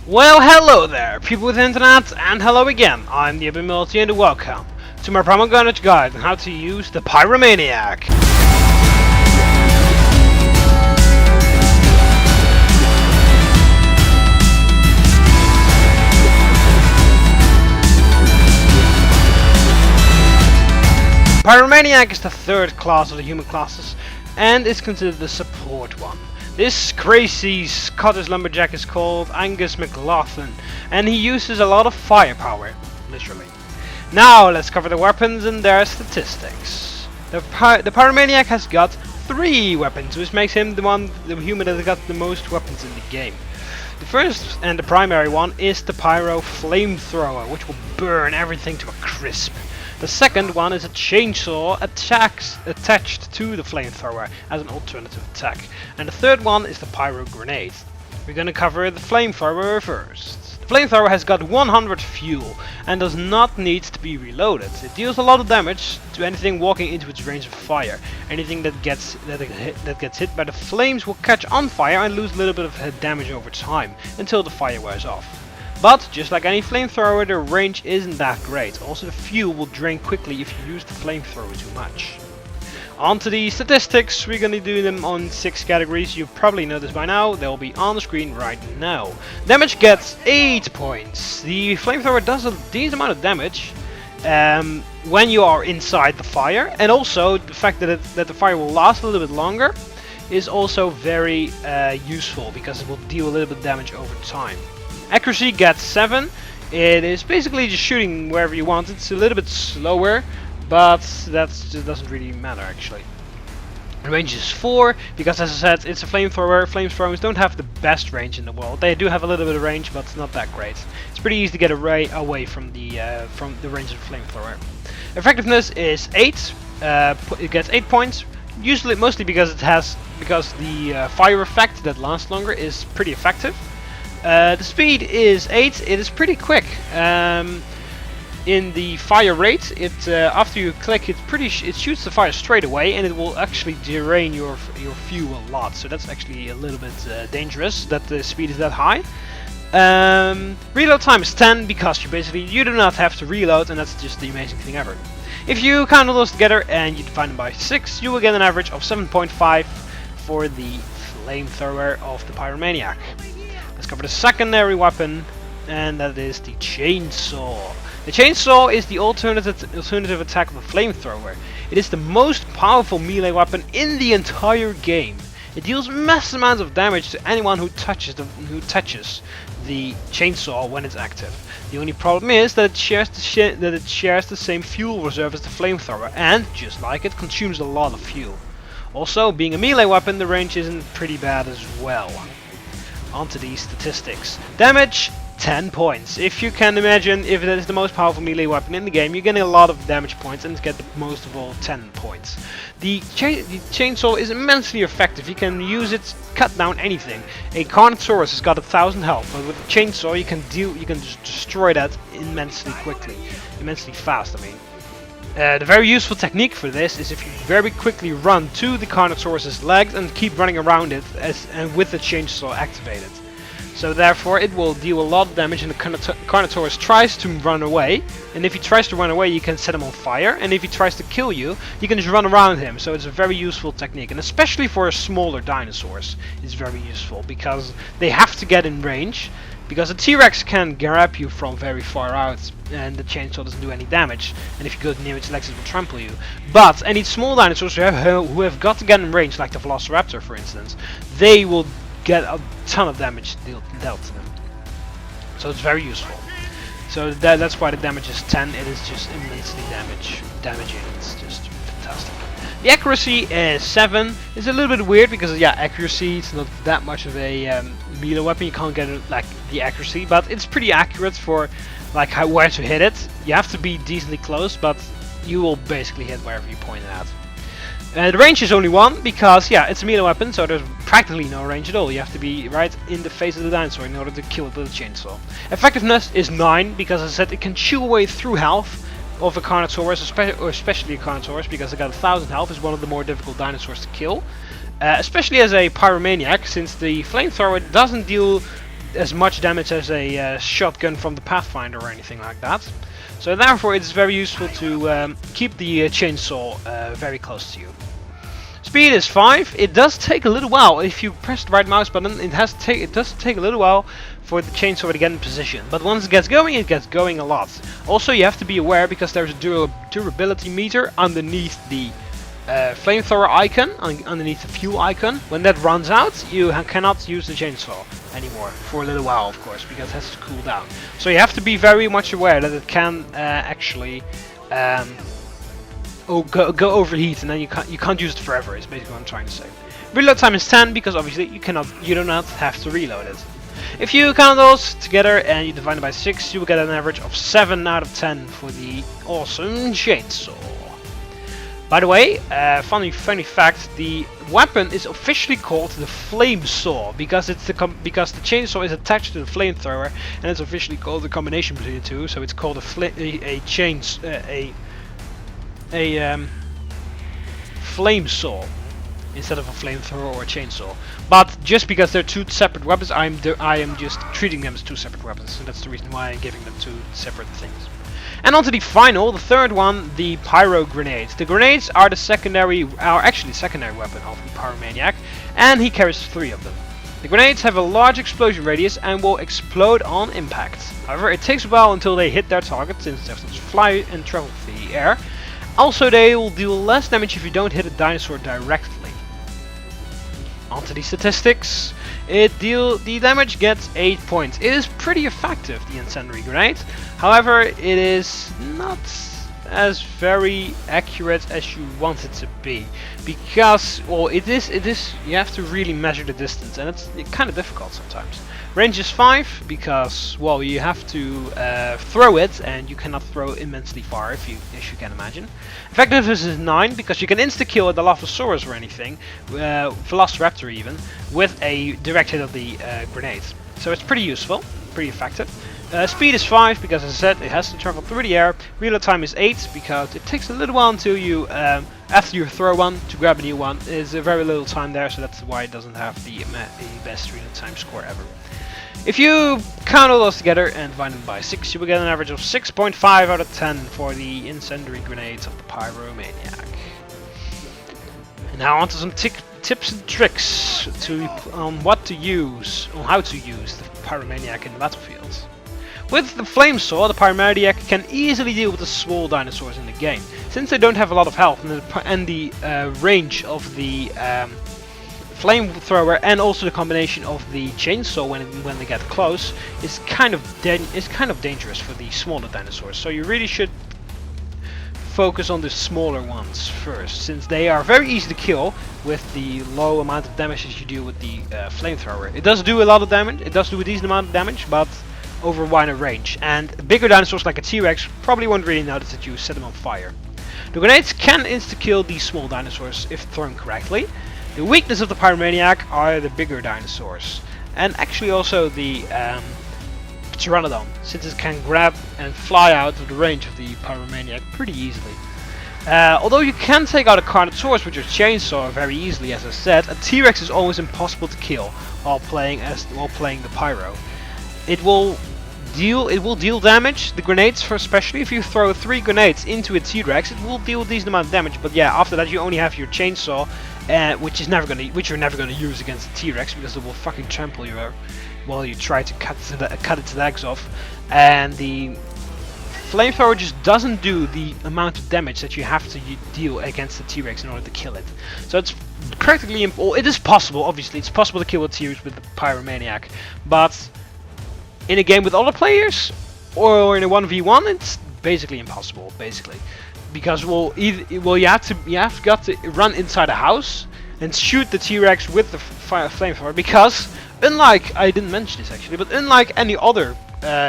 Well, hello there, people with internet, and hello again. I'm TheMBmulti and welcome to my Primal Carnage guide on how to use the Pyromaniac. Pyromaniac is the third class of the human classes and is considered the support one. This crazy Scottish lumberjack is called Angus McLaughlin, and he uses a lot of firepower, literally. Now let's cover the weapons and their statistics. The Pyromaniac has got 3 weapons, which makes him the human that has got the most weapons in the game. The first and the primary one is the Flamethrower, which will burn everything to a crisp. The second one is a chainsaw attached to the flamethrower as an alternative attack. And the third one is the pyro grenade. We're gonna cover the flamethrower first. The flamethrower has got 100 fuel and does not need to be reloaded. It deals a lot of damage to anything walking into its range of fire. Anything that gets hit by the flames will catch on fire and lose a little bit of damage over time until the fire wears off. But, just like any flamethrower, the range isn't that great. Also, the fuel will drain quickly if you use the flamethrower too much. On to the statistics, we're gonna do them on 6 categories. You probably know this by now, they'll be on the screen right now. Damage gets 8 points. The flamethrower does a decent amount of damage when you are inside the fire. And also, the fact that the fire will last a little bit longer is also very useful, because it will deal a little bit of damage over time. Accuracy gets 7. It is basically just shooting wherever you want. It's a little bit slower, but that doesn't really matter actually. The range is 4, because as I said, it's a flamethrower. Flamethrowers don't have the best range in the world. They do have a little bit of range, but it's not that great. It's pretty easy to get away from the range of a flamethrower. Effectiveness is 8. It gets 8 points. Mostly because the fire effect that lasts longer is pretty effective. The speed is 8. It is pretty quick. In the fire rate, after you click, it shoots the fire straight away, and it will actually drain your fuel a lot. So that's actually a little bit dangerous that the speed is that high. Reload time is 10, because you do not have to reload, and that's just the amazing thing ever. If you count all those together and you divide them by 6, you will get an average of 7.5 for the flamethrower of the Pyromaniac. Let's cover the secondary weapon, and that is the chainsaw. The chainsaw is the alternative attack of the flamethrower. It is the most powerful melee weapon in the entire game. It deals massive amounts of damage to anyone who touches the chainsaw when it's active. The only problem is that it shares the same fuel reserve as the flamethrower, and just like it, consumes a lot of fuel. Also, being a melee weapon, the range isn't pretty bad as well. Onto the statistics. Damage, 10 points. If you can imagine, if that is the most powerful melee weapon in the game, you're getting a lot of damage points and get the most of all 10 points. The chainsaw is immensely effective. You can use it to cut down anything. A Carnotaurus has got 1000 health, but with a chainsaw you can just destroy that immensely fast. I mean. The very useful technique for this is if you very quickly run to the Carnotaurus' legs and keep running around it and with the chainsaw activated. So therefore it will deal a lot of damage, and the Carnotaurus tries to run away, and if he tries to run away you can set him on fire, and if he tries to kill you, you can just run around him. So it's a very useful technique, and especially for smaller dinosaurs it's very useful, because they have to get in range. Because a T-Rex can grab you from very far out, and the chainsaw doesn't do any damage, and if you go near its legs it will trample you. But any small dinosaurs who have got to get in range, like the Velociraptor for instance, they will get a ton of damage dealt to them. So it's very useful. So that's why the damage is 10, it is just immensely damaging, it's just fantastic. The accuracy is 7. It's a little bit weird because, yeah, accuracy, it's not that much of a melee weapon. You can't get like the accuracy, but it's pretty accurate for like where to hit it. You have to be decently close, but you will basically hit wherever you point it at. The range is only 1 because, yeah, it's a melee weapon, so there's practically no range at all. You have to be right in the face of the dinosaur in order to kill it with a chainsaw. Effectiveness is 9 because, as I said, it can chew away through health of a Carnotaurus, especially a Carnotaurus, because it got 1000 health, is one of the more difficult dinosaurs to kill. Especially as a Pyromaniac, since the flamethrower doesn't deal as much damage as a shotgun from the Pathfinder or anything like that. So therefore it's very useful to keep the chainsaw very close to you. Speed is 5. It does take a little while. If you press the right mouse button, it does take a little while for the chainsaw to get in position. But once it gets going a lot. Also, you have to be aware because there's a durability meter underneath the flamethrower icon, underneath the fuel icon. When that runs out, you cannot use the chainsaw anymore for a little while, of course, because it has to cool down. So you have to be very much aware that it can actually go overheat, and then you can't use it forever. Is basically what I'm trying to say. Reload time is 10 because obviously you do not have to reload it. If you count those together and you divide it by 6, you will get an average of 7 out of 10 for the awesome chainsaw. By the way, funny fact: the weapon is officially called the Flame Saw because the chainsaw is attached to the flamethrower, and it's officially called the combination between the two. So it's called a flame saw instead of a flamethrower or a chainsaw. But just because they're two separate weapons, I am just treating them as two separate weapons, and that's the reason why I'm giving them two separate things. And on to the final, the third one, the Pyro Grenades. The grenades are actually the secondary weapon of the Pyromaniac, and he carries 3 of them. The grenades have a large explosion radius and will explode on impact. However, it takes a while until they hit their target, since they have to fly and travel through the air. Also, they will deal less damage if you don't hit a dinosaur directly. Onto the statistics. The damage gets 8 points. It is pretty effective, the incendiary grenade. However, it is not as very accurate as you want it to be, because, well, it is you have to really measure the distance, and it's kind of difficult sometimes. Range is 5 because, well, you have to throw it, and you cannot throw immensely far, as you can imagine. Effectiveness is 9 because you can insta-kill a Dilophosaurus or anything, Velociraptor even, with a direct hit of the grenade. So it's pretty useful, pretty effective. Speed is 5 because, as I said, it has to travel through the air. Reload time is 8 because it takes a little while until you, after you throw one, to grab a new one. There's a very little time there, so that's why it doesn't have the best reload time score ever. If you count all those together and divide them by 6, you will get an average of 6.5 out of 10 for the incendiary grenades of the Pyromaniac. And now on to some tips and tricks on how to use the Pyromaniac in the battlefield. With the Flame Saw, the Pyromaniac can easily deal with the small dinosaurs in the game, since they don't have a lot of health, and the range of the Flamethrower and also the combination of the chainsaw when they get close is kind of dangerous for the smaller dinosaurs. So you really should focus on the smaller ones first, since they are very easy to kill with the low amount of damage that you do with the Flamethrower. It does do a lot of damage, it does do a decent amount of damage, but over a wider range. And bigger dinosaurs like a T-Rex probably won't really notice that you set them on fire. The grenades can insta-kill these small dinosaurs if thrown correctly. The weakness of the Pyromaniac are the bigger dinosaurs, and actually also the Pteranodon, since it can grab and fly out of the range of the Pyromaniac pretty easily. Although you can take out a Carnotaurus with your chainsaw very easily, as I said, a T-Rex is almost impossible to kill while playing the Pyro. It will deal damage. The grenades, especially if you throw 3 grenades into a T-Rex, it will deal a decent amount of damage. But yeah, after that you only have your chainsaw, which you're never gonna use against the T-Rex because it will fucking trample you while you try to cut its legs off. And the Flamethrower just doesn't do the amount of damage that you have to deal against the T-Rex in order to kill it. So it's practically it is possible. Obviously, it's possible to kill a T-Rex with the Pyromaniac, but in a game with other players or in a 1v1, it's basically impossible. Because you have got to run inside a house and shoot the T-Rex with the Flamethrower. Because unlike, I didn't mention this actually, but unlike any other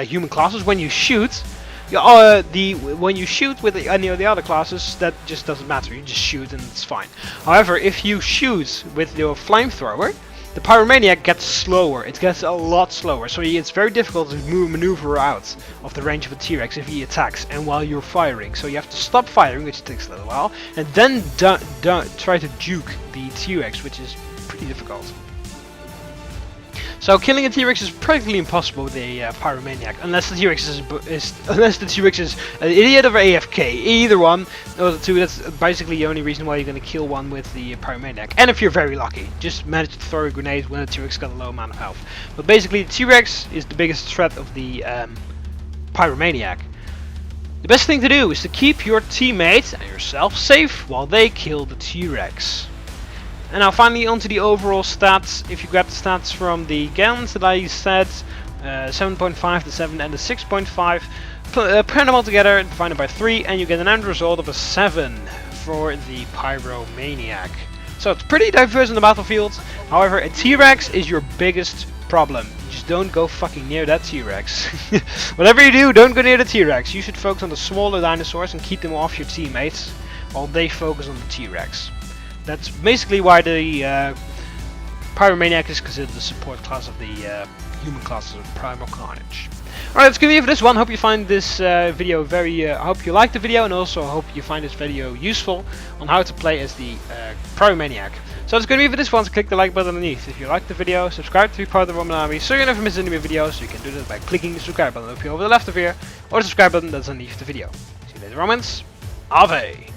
human classes, when you shoot, when you shoot with any of the other classes, that just doesn't matter. You just shoot and it's fine. However, if you shoot with your Flamethrower, the Pyromaniac gets slower. It gets a lot slower, so it's very difficult to maneuver out of the range of a T-Rex if he attacks and while you're firing. So you have to stop firing, which takes a little while, and then try to juke the T-Rex, which is pretty difficult. So killing a T-Rex is practically impossible with a Pyromaniac, unless the T-Rex is an idiot or AFK. Either one, or the two. That's basically the only reason why you're going to kill one with the Pyromaniac. And if you're very lucky, just manage to throw a grenade when the T-Rex got a low amount of health. But basically, the T-Rex is the biggest threat of the Pyromaniac. The best thing to do is to keep your teammates and yourself safe while they kill the T-Rex. And now finally onto the overall stats. If you grab the stats from the guns that I said, 7.5, the 7 and the 6.5, put them all together, divided by 3, and you get an end result of a 7 for the Pyromaniac. So it's pretty diverse in the battlefield. However, a T-Rex is your biggest problem. Just don't go fucking near that T-Rex. Whatever you do, don't go near the T-Rex. You should focus on the smaller dinosaurs and keep them off your teammates, while they focus on the T-Rex. That's basically why the Pyromaniac is considered the support class of the human classes of Primal Carnage. Alright, that's gonna be it for this one. Hope you find this video I hope you liked the video, and also hope you find this video useful on how to play as the Pyromaniac. So that's gonna be it for this one. So click the like button underneath. If you liked the video, subscribe to be part of the TheMBmulti so you never miss any new videos. You can do that by clicking the subscribe button up here over the left of here, or the subscribe button that's underneath the video. See you later, Romans. Ave!